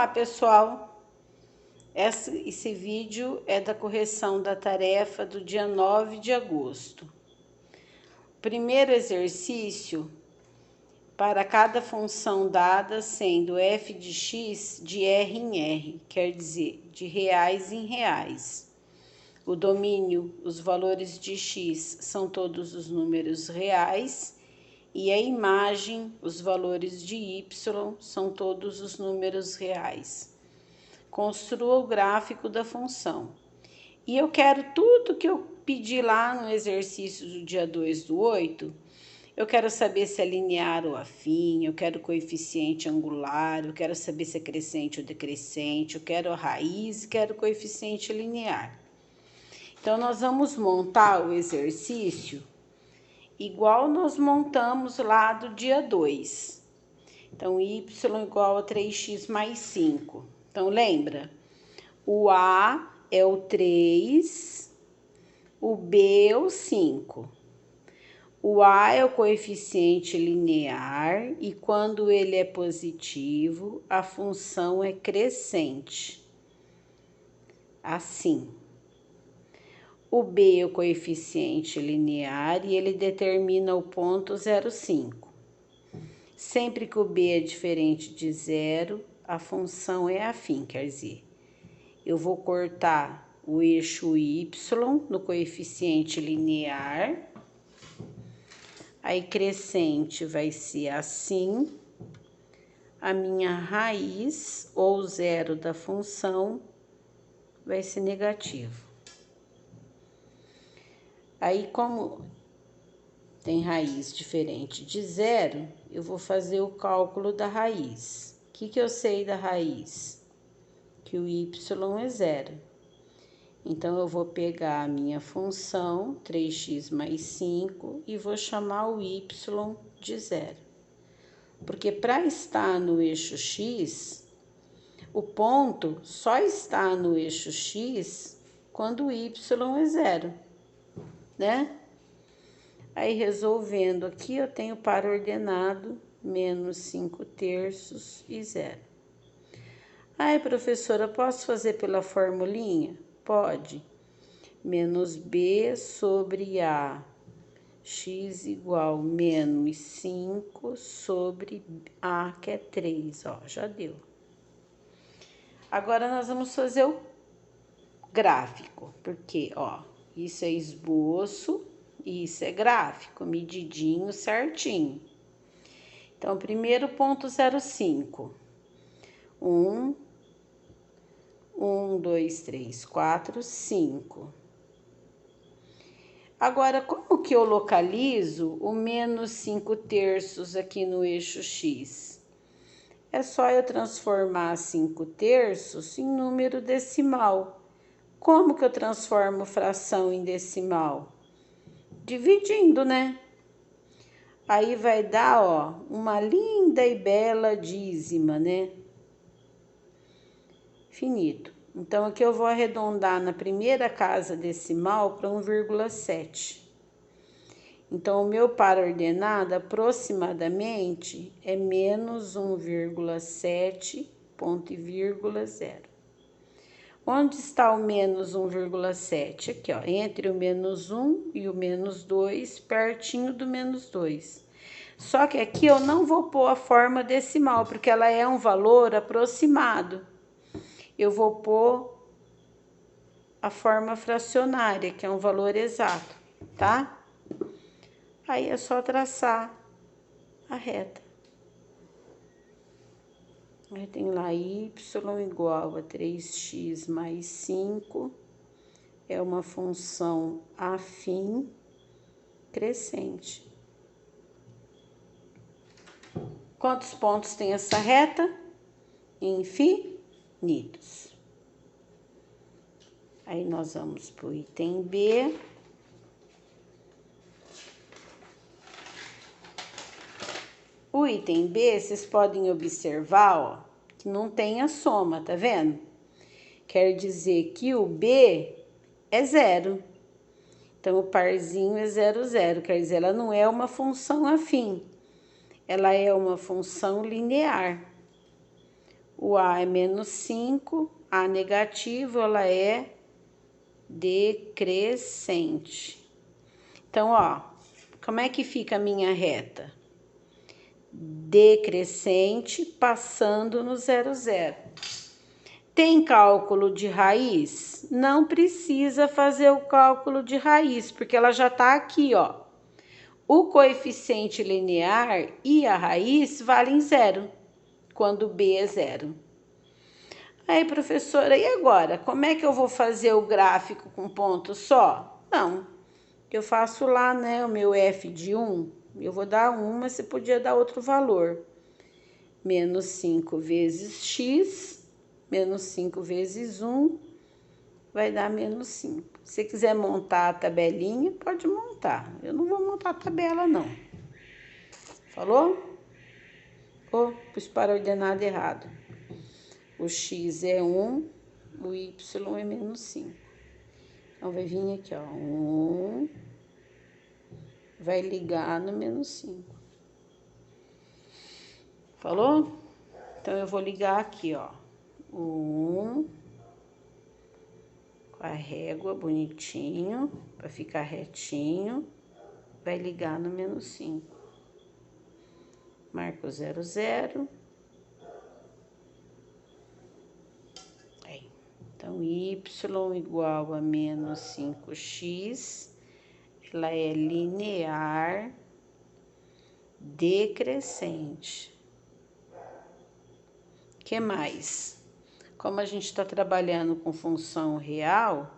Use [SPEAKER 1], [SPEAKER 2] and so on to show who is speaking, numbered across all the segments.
[SPEAKER 1] Olá, pessoal! Esse vídeo é da correção da tarefa do dia 9 de agosto. Primeiro exercício, para cada função dada sendo f de x de r em r, quer dizer, de reais em reais. O domínio, os valores de x são todos os números reais e a imagem, os valores de y, são todos os números reais. Construa o gráfico da função. E eu quero tudo que eu pedi lá no exercício do dia 2/8. Eu quero saber se é linear ou afim, eu quero coeficiente angular, eu quero saber se é crescente ou decrescente, eu quero a raiz e quero coeficiente linear. Então, nós vamos montar o exercício igual nós montamos lá do dia 2. Então, y igual a 3x mais 5. Então, lembra? O A é o 3, o B é o 5. O A é o coeficiente linear e quando ele é positivo, a função é crescente. Assim. O B é o coeficiente linear e ele determina o ponto 0,5. Sempre que o B é diferente de 0, a função é afim, quer dizer, eu vou cortar o eixo y no coeficiente linear, aí crescente vai ser assim, a minha raiz, ou zero da função, vai ser negativo. Aí, como tem raiz diferente de 0, eu vou fazer o cálculo da raiz. O que eu sei da raiz? Que o y é 0. Então, eu vou pegar a minha função, 3x mais 5, e vou chamar o y de 0. Porque para estar no eixo x, o ponto só está no eixo x quando o y é 0, né? Aí, resolvendo aqui, eu tenho par ordenado, menos 5/3 e 0. Ai, professora, posso fazer pela formulinha? Pode. Menos b sobre a, x igual menos 5 sobre a, que é 3, ó, já deu. Agora, nós vamos fazer o gráfico, porque, ó, isso é esboço, isso é gráfico, medidinho, certinho. Então, primeiro ponto 0,5. 1, 2, 3, 4, 5. Agora, como que eu localizo o menos 5/3 aqui no eixo x? É só eu transformar 5/3 em número decimal. Como que eu transformo fração em decimal? Dividindo, né? Aí vai dar, ó, uma linda e bela dízima, né? Finito. Então, aqui eu vou arredondar na primeira casa decimal para 1,7. Então, o meu par ordenado aproximadamente é menos 1,7 ponto e vírgula 0. Onde está o menos 1,7? Aqui, ó, entre o menos 1 e o menos 2, pertinho do menos 2. Só que aqui eu não vou pôr a forma decimal, porque ela é um valor aproximado. Eu vou pôr a forma fracionária, que é um valor exato, tá? Aí é só traçar a reta. Aí tem lá y igual a 3x mais 5, é uma função afim crescente. Quantos pontos tem essa reta? Infinitos. Aí nós vamos para o item B. O item B, vocês podem observar, ó, que não tem a soma, tá vendo? Quer dizer que o B é 0. Então, o parzinho é 0, 0. Quer dizer, ela não é uma função afim. Ela é uma função linear. o A é menos 5, A negativo, ela é decrescente. Então, ó, como é que fica a minha reta? Decrescente, passando no 0, 0. Tem cálculo de raiz? Não precisa fazer o cálculo de raiz, porque ela já está aqui, ó. O coeficiente linear e a raiz valem 0, quando B é 0. Aí, professora, e agora? Como é que eu vou fazer o gráfico com ponto só? Não, eu faço lá, né, o meu f de 1, eu vou dar 1, mas você podia dar outro valor. Menos 5 vezes x, menos 5 vezes 1, vai dar menos 5. Se você quiser montar a tabelinha, pode montar. Eu não vou montar a tabela, não. Falou? Oh, pus para ordenado errado. O x é 1, o y é menos 5. Então, vai vir aqui, ó, 1, vai ligar no menos 5. Falou? Então, eu vou ligar aqui, ó, 1, com a régua bonitinho, para ficar retinho, vai ligar no menos 5. Marco 0, 0. Então, y igual a menos 5x, ela é linear decrescente. O que mais? Como a gente está trabalhando com função real,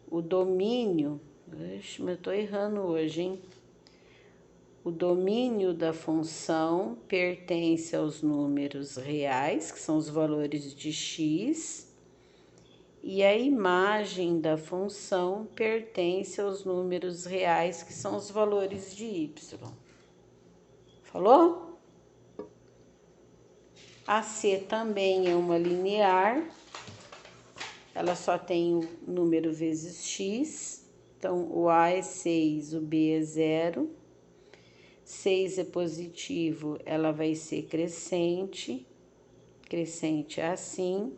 [SPEAKER 1] o domínio... Ixi, mas eu estou errando hoje, hein? O domínio da função pertence aos números reais, que são os valores de x, e a imagem da função pertence aos números reais, que são os valores de y. Falou? A C também é uma linear, ela só tem o número vezes x, então o A é 6, o B é 0. 6 é positivo, ela vai ser crescente, crescente é assim,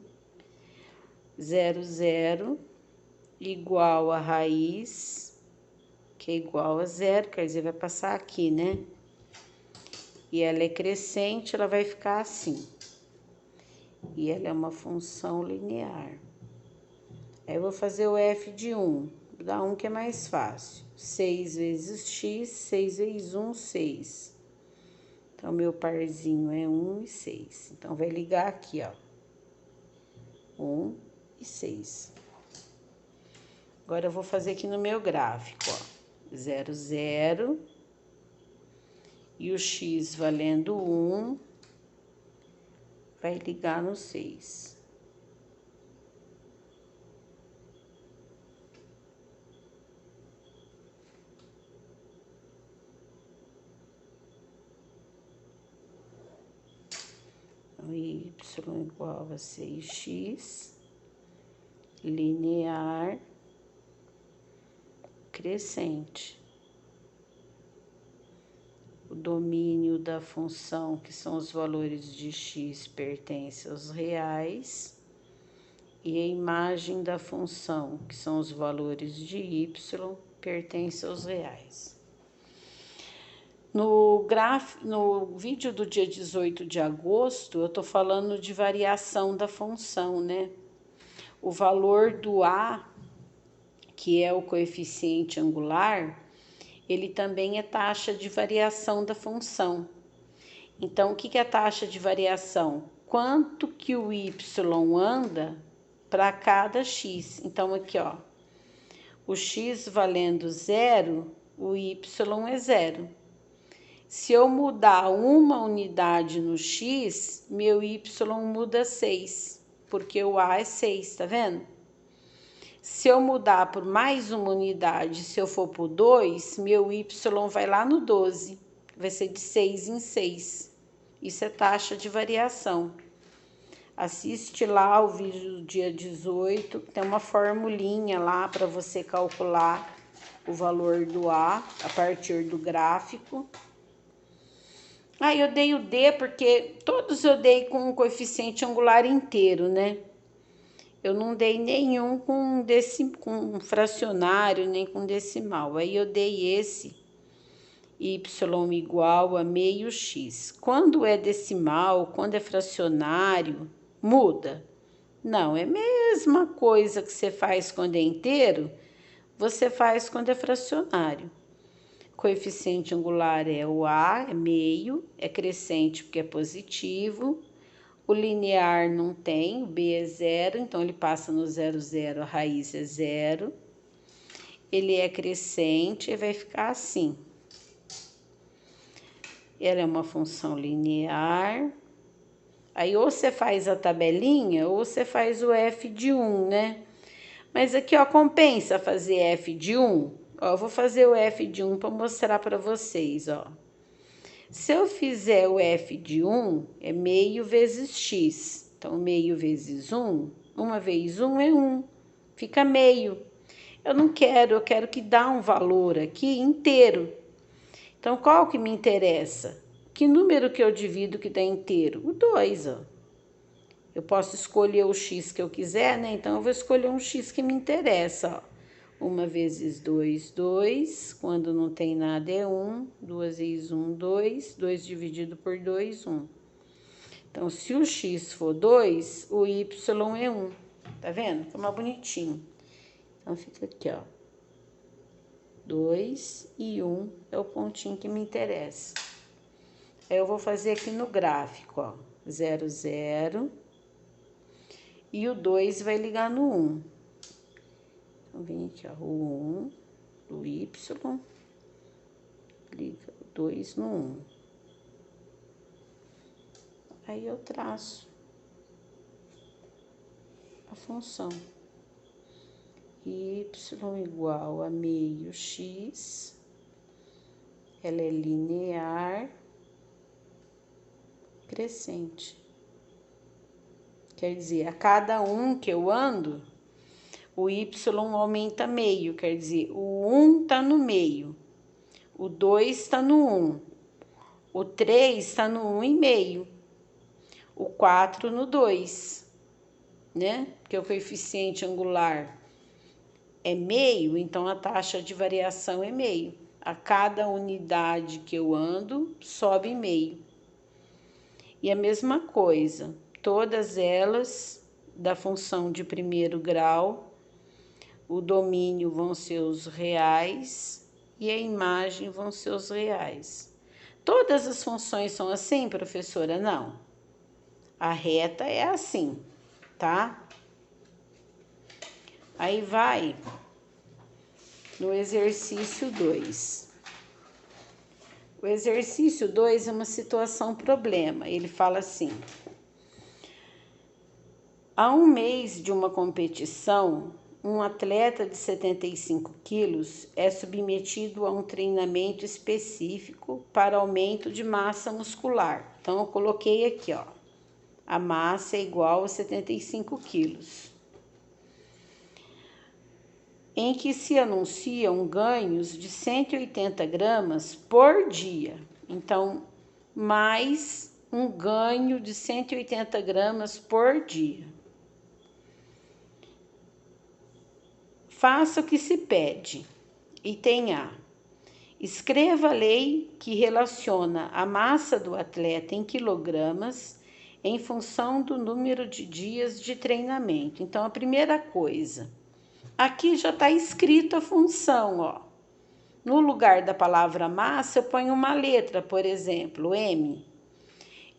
[SPEAKER 1] 0, 0, igual a raiz, que é igual a 0, quer dizer, vai passar aqui, né? E ela é crescente, ela vai ficar assim. E ela é uma função linear. Aí eu vou fazer o f de 1, vou dar 1 que é mais fácil. 6 vezes x, 6 vezes 1, 6. Então, meu parzinho é 1 e 6. Então, vai ligar aqui, ó. 1 e 6. Agora, eu vou fazer aqui no meu gráfico, ó. 0, 0. E o x valendo 1, vai ligar no 6. Y igual a 6x, linear, crescente. O domínio da função, que são os valores de x, pertence aos reais, e a imagem da função, que são os valores de y, pertence aos reais. No vídeo do dia 18 de agosto, eu tô falando de variação da função, né? O valor do A, que é o coeficiente angular, ele também é taxa de variação da função. Então, o que é a taxa de variação? Quanto que o y anda para cada x. Então, aqui, ó, o x valendo 0, o y é 0. Se eu mudar uma unidade no x, meu y muda 6, porque o A é 6, tá vendo? Se eu mudar por mais uma unidade, se eu for por 2, meu y vai lá no 12, vai ser de 6 em 6. Isso é taxa de variação. Assiste lá o vídeo do dia 18, tem uma formulinha lá para você calcular o valor do A a partir do gráfico. Ah, eu dei o D porque todos eu dei com um coeficiente angular inteiro, né? Eu não dei nenhum com fracionário, nem com decimal. Aí eu dei esse y igual a meio x. Quando é decimal, quando é fracionário, muda? Não, é a mesma coisa que você faz quando é inteiro, você faz quando é fracionário. Coeficiente angular é o A, é meio, é crescente porque é positivo. O linear não tem, o B é zero, então ele passa no 0, 0, a raiz é zero. Ele é crescente e vai ficar assim. Ela é uma função linear. Aí ou você faz a tabelinha ou você faz o f de 1, né? Mas aqui, ó, compensa fazer f de 1. Ó, eu vou fazer o f de 1 para mostrar para vocês, ó. Se eu fizer o f de 1, é meio vezes x. Então, meio vezes 1, 1 vezes 1 é 1. Fica meio. Eu não quero, eu quero que dá um valor aqui inteiro. Então, qual que me interessa? Que número que eu divido que dá inteiro? O 2, ó. Eu posso escolher o x que eu quiser, né? Então, eu vou escolher um x que me interessa, ó. 1 vezes 2, 2. Quando não tem nada é 1. 2 vezes 1, 2. 2 dividido por 2, 1. Então, se o x for 2, o y é 1. Tá vendo? Fica mais bonitinho. Então, fica aqui, ó. 2 e 1 é o pontinho que me interessa. Aí, eu vou fazer aqui no gráfico, ó. 0, 0. E o 2 vai ligar no 1. Então, vem aqui, ó, o 1 do y, liga o 2 no 1. Aí eu traço a função y igual a meio x, ela é linear, crescente. Quer dizer, a cada 1 que eu ando, o y aumenta meio, quer dizer, o 1 está no meio, o 2 está no 1, o 3 está no 1,5, o 4 no 2, né? Porque o coeficiente angular é meio, então a taxa de variação é meio. A cada unidade que eu ando, sobe meio. E a mesma coisa, todas elas da função de primeiro grau, o domínio vão ser os reais e a imagem vão ser os reais. Todas as funções são assim, professora? Não. A reta é assim, tá? Aí vai no exercício 2. O exercício 2 é uma situação problema. Ele fala assim: há um mês de uma competição, um atleta de 75 quilos é submetido a um treinamento específico para aumento de massa muscular. Então, eu coloquei aqui, ó, a massa é igual a 75 quilos. Em que se anunciam ganhos de 180 gramas por dia. Então, mais um ganho de 180 gramas por dia. Faça o que se pede. Item A. Escreva a lei que relaciona a massa do atleta em quilogramas em função do número de dias de treinamento. Então, a primeira coisa, aqui já está escrita a função, ó. No lugar da palavra massa, eu ponho uma letra, por exemplo, M.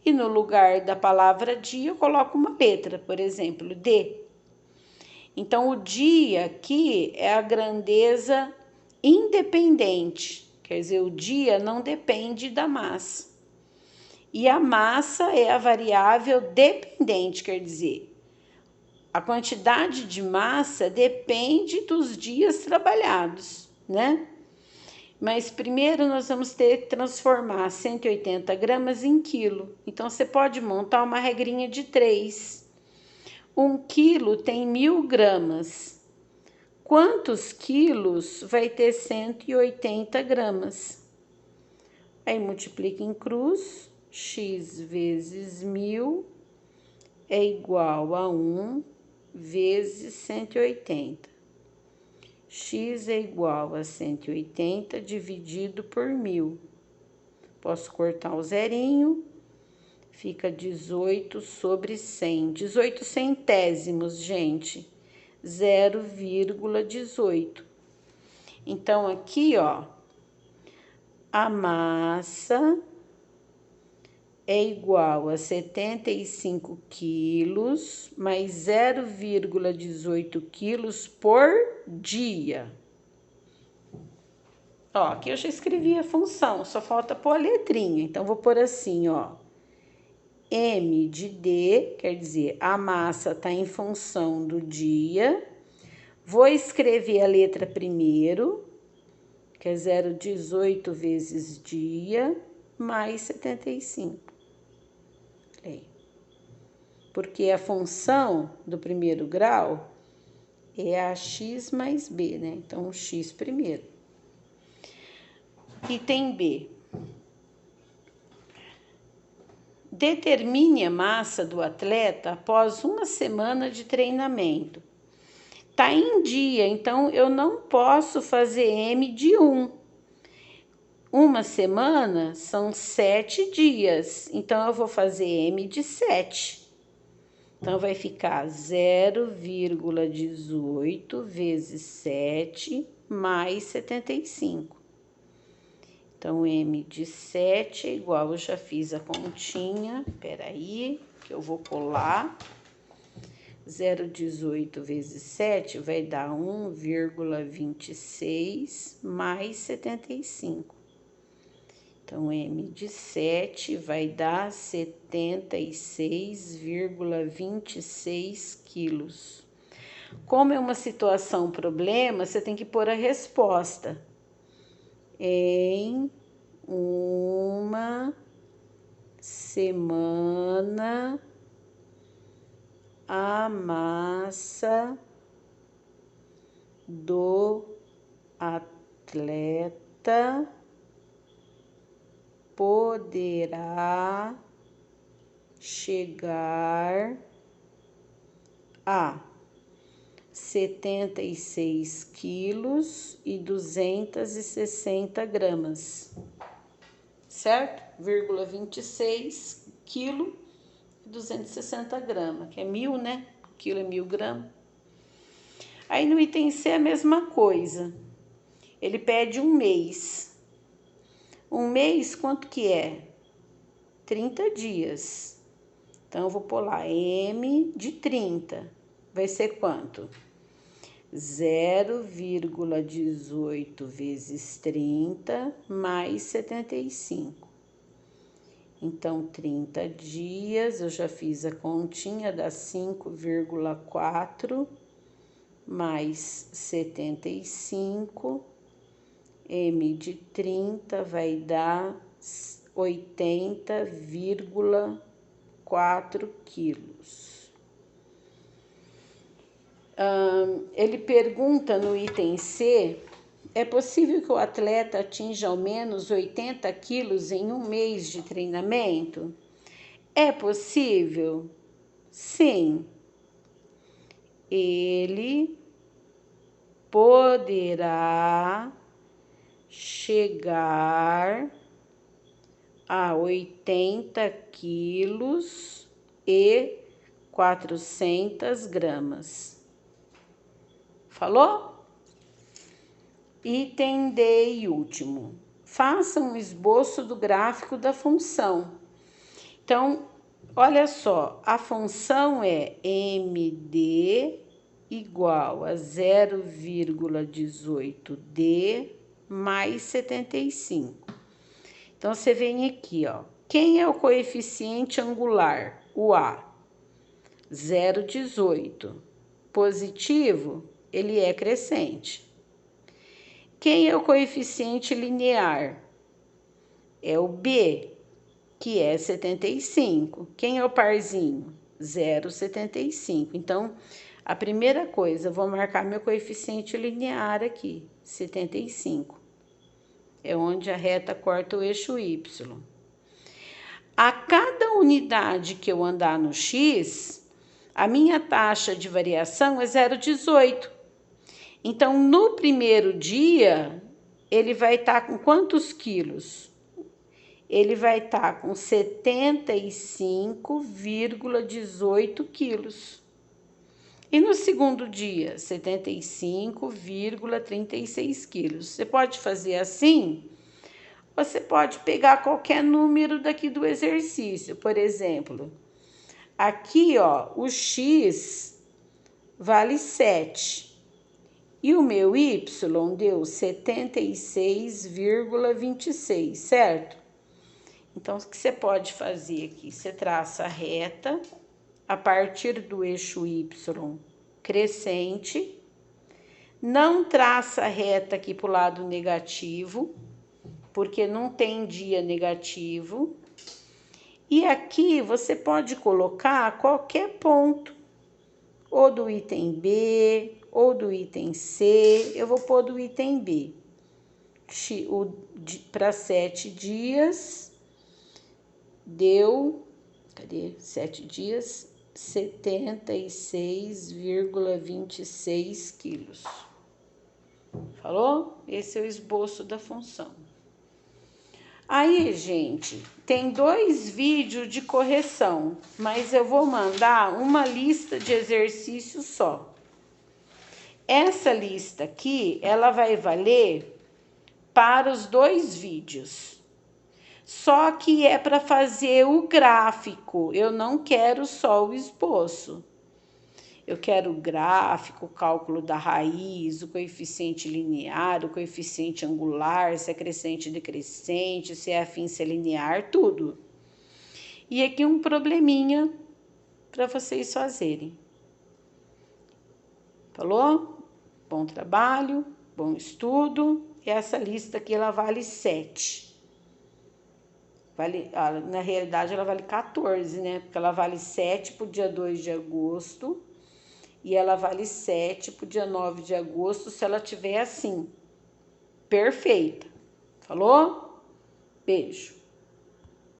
[SPEAKER 1] E no lugar da palavra dia, eu coloco uma letra, por exemplo, D. Então, o dia aqui é a grandeza independente, quer dizer, o dia não depende da massa. E a massa é a variável dependente, quer dizer, a quantidade de massa depende dos dias trabalhados, né? Mas primeiro nós vamos ter que transformar 180 gramas em quilo. Então, você pode montar uma regrinha de 3. 1 quilo tem 1.000 gramas. Quantos quilos vai ter 180 gramas? Aí multiplica em cruz, x vezes 1000 é igual a 1 vezes 180. X é igual a 180 dividido por 1000. Posso cortar o zerinho, fica 18 sobre 100. 18 centésimos, gente. 0,18. Então, aqui, ó, a massa é igual a 75 quilos mais 0,18 quilos por dia. Ó, aqui eu já escrevi a função, só falta pôr a letrinha. Então, vou pôr assim, ó. M de D, quer dizer, a massa está em função do dia. Vou escrever a letra primeiro, que é 0,18 vezes dia, mais 75. Porque a função do primeiro grau é a x mais b, né? Então, o x primeiro. Item B. Determine a massa do atleta após uma semana de treinamento. Tá em dia, então eu não posso fazer M de 1. Uma semana são 7 dias, então eu vou fazer M de 7. Então, vai ficar 0,18 vezes 7 mais 75. Então, M de 7 é igual, eu já fiz a continha, peraí, que eu vou colar. 0,18 vezes 7 vai dar 1,26 mais 75. Então, M de 7 vai dar 76,26 quilos. Como é uma situação problema, você tem que pôr a resposta. Em uma semana, a massa do atleta poderá chegar a 76 quilos e 260 gramas, certo? 26 quilo e 260 gramas, que é 1000, né? Quilo é 1000 gramas. Aí no item C é a mesma coisa. Ele pede um mês. Um mês, quanto que é? 30 dias. Então, eu vou pôr lá M de 30. Vai ser quanto? 0,18 vezes 30 mais 75. Então, 30 dias, eu já fiz a continha, dá 5,4 mais 75. M de 30 vai dar 80,4 quilos. Ele pergunta no item C, é possível que o atleta atinja ao menos 80 quilos em um mês de treinamento? É possível? Sim. Ele poderá chegar a 80 quilos e 400 gramas. Falou? Item D e último. Faça um esboço do gráfico da função. Então, olha só, a função é MD igual a 0,18D mais 75. Então, você vem aqui, ó. Quem é o coeficiente angular? O A. 0,18. Positivo, ele é crescente. Quem é o coeficiente linear? É o B, que é 75. Quem é o parzinho? 0,75. Então, a primeira coisa, eu vou marcar meu coeficiente linear aqui, 75. É onde a reta corta o eixo Y. A cada unidade que eu andar no X, a minha taxa de variação é 0,18. Então, no primeiro dia, ele vai estar com quantos quilos? Ele vai estar com 75,18 quilos. E no segundo dia, 75,36 quilos. Você pode fazer assim? Você pode pegar qualquer número daqui do exercício. Por exemplo, aqui, ó, o X vale 7. E o meu Y deu 76,26, certo? Então, o que você pode fazer aqui? Você traça a reta a partir do eixo Y crescente. Não traça a reta aqui para o lado negativo, porque não tem dia negativo. E aqui você pode colocar qualquer ponto, ou do item B, ou do item C. Eu vou pôr do item B. Para 7 dias, deu, cadê? 7 dias, 76,26 quilos. Falou? Esse é o esboço da função. Aí, gente, tem 2 vídeos de correção, mas eu vou mandar uma lista de exercícios só. Essa lista aqui, ela vai valer para os 2 vídeos. Só que é para fazer o gráfico, eu não quero só o esboço. Eu quero o gráfico, o cálculo da raiz, o coeficiente linear, o coeficiente angular, se é crescente ou decrescente, se é afim, se é linear, tudo. E aqui um probleminha para vocês fazerem. Falou? Bom trabalho, bom estudo. E essa lista aqui, ela vale 7. Na realidade, ela vale 14, né? Porque ela vale 7 para o dia 2 de agosto. E ela vale 7 para o dia 9 de agosto, se ela tiver assim. Perfeita. Falou? Beijo.